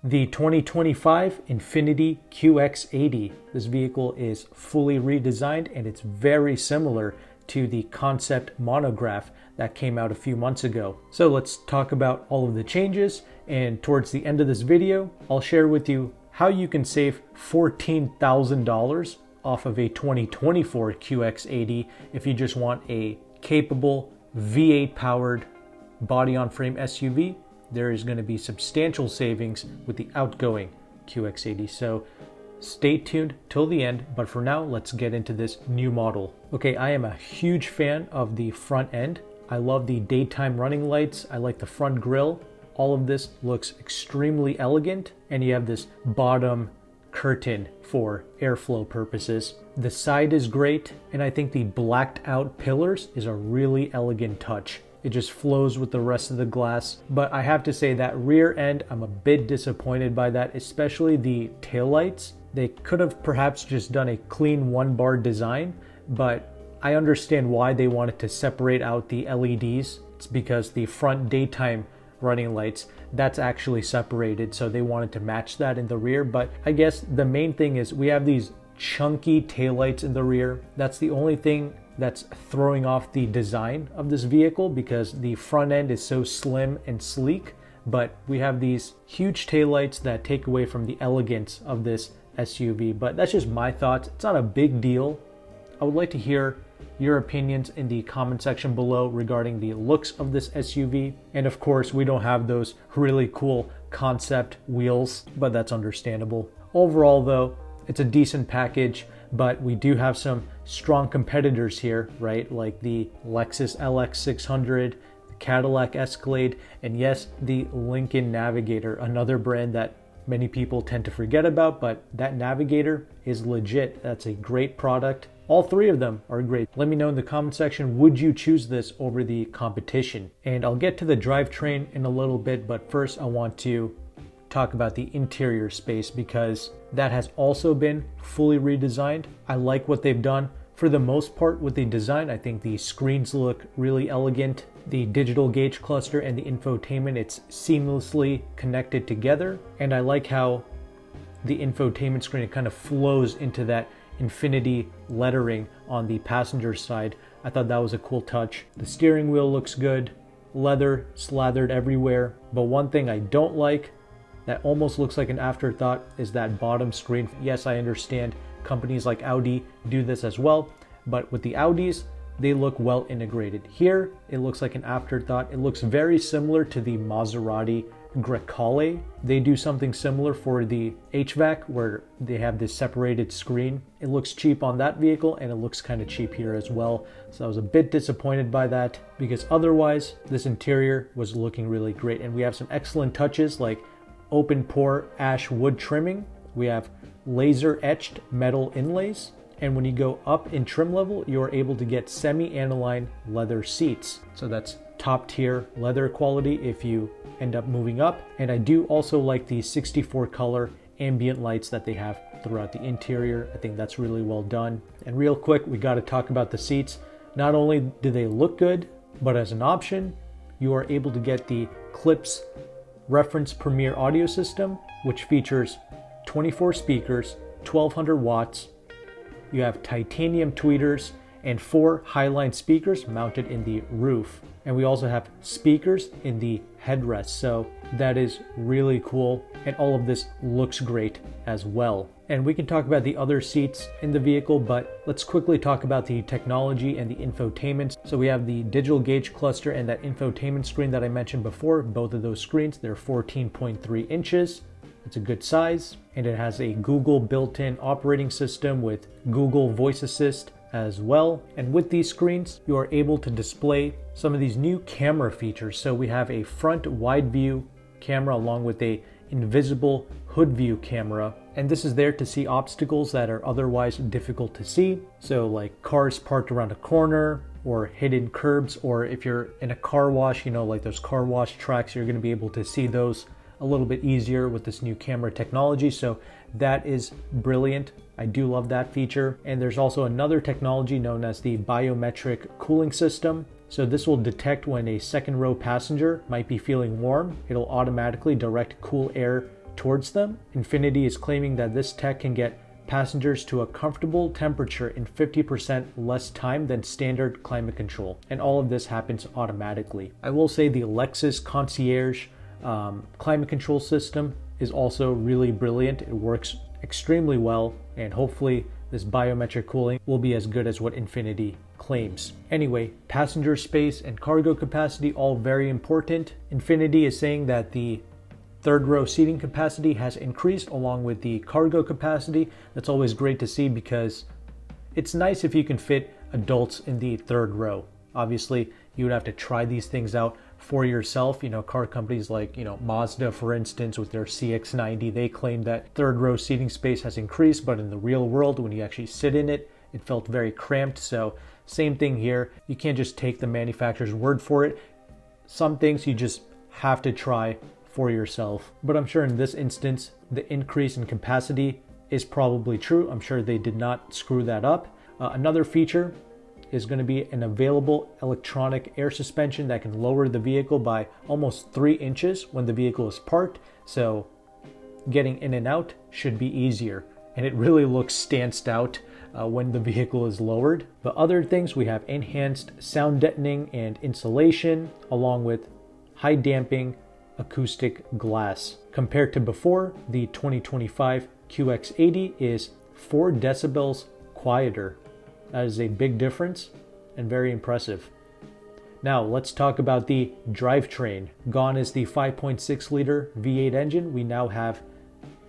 The 2025 Infiniti QX80. This vehicle is fully redesigned and it's very similar to the concept monograph that came out a few months ago. So let's talk about all of the changes, and towards the end of this video, I'll share with you how you can save $14,000 off of a 2024 QX80 if you just want a capable V8 powered body-on-frame SUV. There is going to be substantial savings with the outgoing QX80. So stay tuned till the end, but for now, let's get into this new model. Okay, I am a huge fan of the front end. I love the daytime running lights. I like the front grille. All of this looks extremely elegant, and you have this bottom curtain for airflow purposes. The side is great, and I think the blacked out pillars is a really elegant touch. It just flows with the rest of the glass. But I have to say that rear end, I'm a bit disappointed by that, especially the taillights. They could have perhaps just done a clean one-bar design, but I understand why they wanted to separate out the LEDs. It's because the front daytime running lights, that's actually separated, so they wanted to match that in the rear. But I guess the main thing is we have these chunky taillights in the rear. That's the only thing that's throwing off the design of this vehicle, because the front end is so slim and sleek, but we have these huge taillights that take away from the elegance of this SUV. But that's just my thoughts. It's not a big deal. I would like to hear your opinions in the comment section below regarding the looks of this SUV. And of course, we don't have those really cool concept wheels, but that's understandable. Overall though, it's a decent package, but we do have some strong competitors here, right? Like the Lexus LX600, the Cadillac Escalade, and yes, the Lincoln Navigator, another brand that many people tend to forget about, but that Navigator is legit. That's a great product. All three of them are great. Let me know in the comment section, would you choose this over the competition? And I'll get to the drivetrain in a little bit, but first I want to talk about the interior space, because that has also been fully redesigned. I like what they've done for the most part with the design. I think the screens look really elegant. The digital gauge cluster and the infotainment, it's seamlessly connected together. And I like how the infotainment screen, it kind of flows into that Infiniti lettering on the passenger side. I thought that was a cool touch. The steering wheel looks good. Leather slathered everywhere. But one thing I don't like, that almost looks like an afterthought, is that bottom screen. Yes, I understand companies like Audi do this as well, but with the Audis, they look well integrated. Here, it looks like an afterthought. It looks very similar to the Maserati Grecale. They do something similar for the HVAC where they have this separated screen. It looks cheap on that vehicle, and it looks kind of cheap here as well. So I was a bit disappointed by that, because otherwise this interior was looking really great. And we have some excellent touches like open pore ash wood trimming. We have laser etched metal inlays. And when you go up in trim level, you're able to get semi-aniline leather seats. So that's top tier leather quality if you end up moving up. And I do also like the 64 color ambient lights that they have throughout the interior. I think that's really well done. And real quick, we got to talk about the seats. Not only do they look good, but as an option, you are able to get the Klipsch Reference Premier audio system, which features 24 speakers, 1200 watts. You have titanium tweeters and 4 Highline speakers mounted in the roof. And we also have speakers in the headrest. So that is really cool. And all of this looks great as well. And we can talk about the other seats in the vehicle, but let's quickly talk about the technology and the infotainment. So we have the digital gauge cluster and that infotainment screen that I mentioned before. Both of those screens, they're 14.3 inches. It's a good size, and it has a Google built-in operating system with Google Voice Assist as well. And with these screens, you are able to display some of these new camera features. So we have a front wide view camera along with a invisible hood view camera. And this is there to see obstacles that are otherwise difficult to see. So like cars parked around a corner, or hidden curbs, or if you're in a car wash, you know, like those car wash tracks, you're gonna be able to see those a little bit easier with this new camera technology. So that is brilliant. I do love that feature. And there's also another technology known as the biometric cooling system. So this will detect when a second row passenger might be feeling warm. It'll automatically direct cool air towards them. Infiniti is claiming that this tech can get passengers to a comfortable temperature in 50% less time than standard climate control, and all of this happens automatically. I will say the Lexus Concierge climate control system is also really brilliant. It works extremely well, and hopefully this biometric cooling will be as good as what Infiniti claims. Anyway, passenger space and cargo capacity, all very important. Infiniti is saying that the third row seating capacity has increased along with the cargo capacity. That's always great to see because it's nice if you can fit adults in the third row. Obviously, you would have to try these things out for yourself. You know, car companies like, Mazda, for instance, with their CX90, they claim that third row seating space has increased, but in the real world, when you actually sit in it, it felt very cramped. So same thing here. You can't just take the manufacturer's word for it. Some things you just have to try for yourself. But I'm sure in this instance, the increase in capacity is probably true. I'm sure they did not screw that up. Another feature is going to be an available electronic air suspension that can lower the vehicle by almost 3 inches when the vehicle is parked. So getting in and out should be easier. And it really looks stanced out when the vehicle is lowered. But other things, we have enhanced sound deadening and insulation, along with high damping acoustic glass. Compared to before, the 2025 QX80 is 4 decibels quieter. That is a big difference and very impressive. Now let's talk about the drivetrain. Gone is the 5.6 liter V8 engine. We now have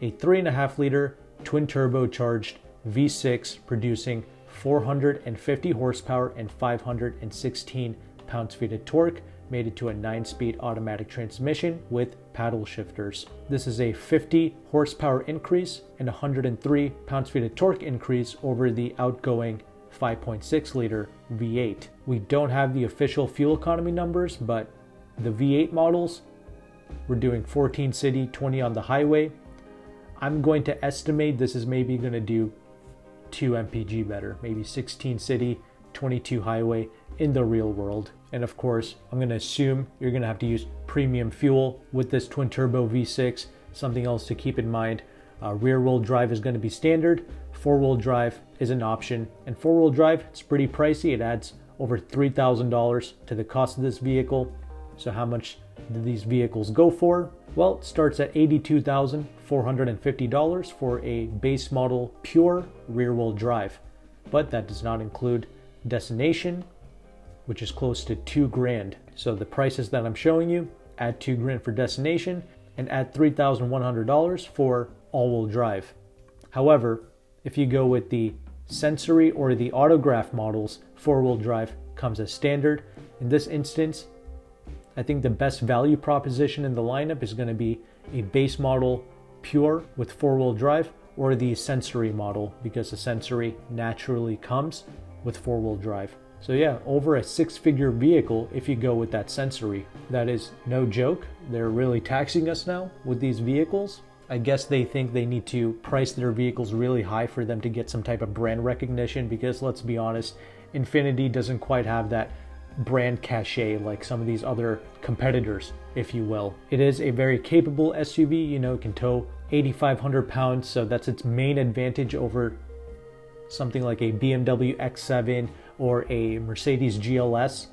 a 3.5 liter twin turbocharged V6 producing 450 horsepower and 516 pounds-feet of torque, made it to a 9-speed automatic transmission with paddle shifters. This is a 50 horsepower increase and 103 pounds-feet of torque increase over the outgoing 5.6 liter V8. We don't have the official fuel economy numbers, but the V8 models, we're doing 14 city, 20 on the highway. I'm going to estimate this is maybe going to do 2 mpg better, maybe 16 city, 22 highway in the real world. And of course, I'm going to assume you're going to have to use premium fuel with this twin turbo V6. Something else to keep in mind, rear wheel drive is going to be standard. 4-wheel drive is an option, and 4-wheel drive, it's pretty pricey. It adds over $3,000 to the cost of this vehicle. So how much do these vehicles go for? Well, it starts at $82,450 for a base model pure rear wheel drive, but that does not include Destination, which is close to $2,000. So the prices that I'm showing you, add $2,000 for Destination and add $3,100 for all-wheel drive. However, if you go with the Sensory or the Autograph models, 4-wheel drive comes as standard. In this instance, I think the best value proposition in the lineup is going to be a base model pure with 4-wheel drive, or the Sensory model, because the Sensory naturally comes with 4-wheel drive. So yeah, over a 6-figure vehicle if you go with that Sensory. That is no joke. They're really taxing us now with these vehicles. I guess they think they need to price their vehicles really high for them to get some type of brand recognition, because let's be honest, Infiniti doesn't quite have that brand cachet like some of these other competitors, if you will. It is a very capable SUV, it can tow 8,500 pounds, so that's its main advantage over something like a BMW X7 or a Mercedes GLS.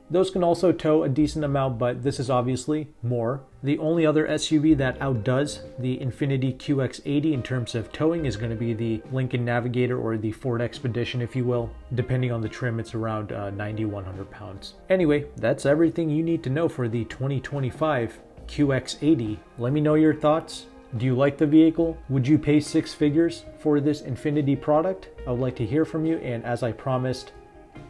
Those can also tow a decent amount, but this is obviously more. The only other SUV that outdoes the Infiniti QX80 in terms of towing is going to be the Lincoln Navigator, or the Ford Expedition, if you will. Depending on the trim, it's around 9,100 pounds. Anyway, that's everything you need to know for the 2025 QX80. Let me know your thoughts. Do you like the vehicle? Would you pay 6 figures for this Infiniti product? I would like to hear from you, and as I promised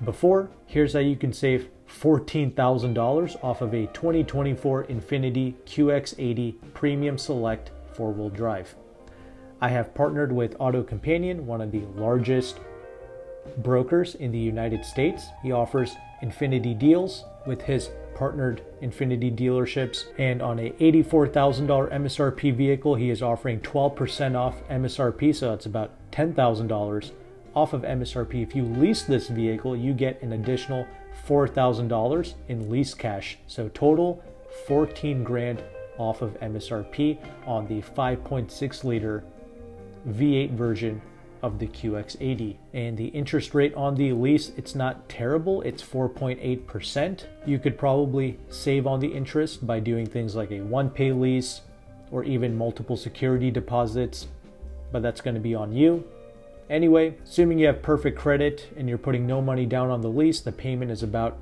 before, here's how you can save $14,000 off of a 2024 Infiniti QX80 Premium Select 4-wheel drive. I have partnered with AutoCompanion, one of the largest brokers in the United States. He offers Infiniti deals with his partnered Infiniti dealerships, and on a $84,000 MSRP vehicle, he is offering 12% off MSRP, so that's about $10,000 off of MSRP. If you lease this vehicle, you get an additional $4,000 in lease cash. So total $14,000 off of MSRP on the 5.6 liter V8 version of the QX80. And the interest rate on the lease, it's not terrible. It's 4.8%. You could probably save on the interest by doing things like a one-pay lease or even multiple security deposits, but that's going to be on you. Anyway, assuming you have perfect credit and you're putting no money down on the lease, the payment is about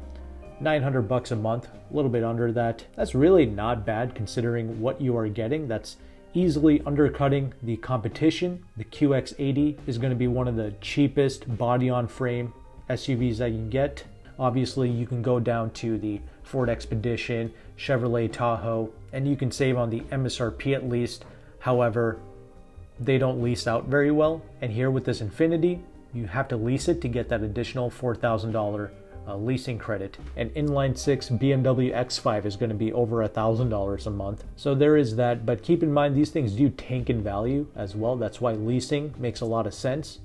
$900 a month, a little bit under that. That's really not bad considering what you are getting. That's easily undercutting the competition. The QX80 is going to be one of the cheapest body-on-frame SUVs that you can get. Obviously, you can go down to the Ford Expedition, Chevrolet Tahoe, and you can save on the MSRP at least. However, they don't lease out very well. And here with this Infiniti, you have to lease it to get that additional $4,000 leasing credit. An inline 6 BMW X5 is going to be over $1,000 a month. So there is that, but keep in mind these things do tank in value as well. That's why leasing makes a lot of sense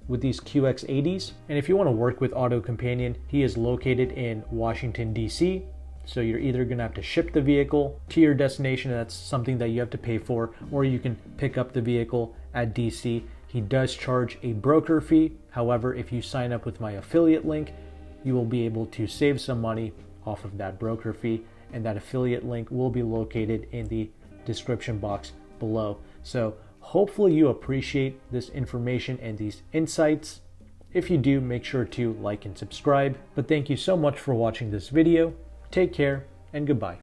with these QX80s. And if you want to work with AutoCompanion, he is located in Washington, DC. So you're either going to have to ship the vehicle to your destination, and that's something that you have to pay for, or you can pick up the vehicle at DC. He does charge a broker fee. However, if you sign up with my affiliate link, you will be able to save some money off of that broker fee, and that affiliate link will be located in the description box below. So hopefully you appreciate this information and these insights. If you do, make sure to like and subscribe. But thank you so much for watching this video. Take care and goodbye.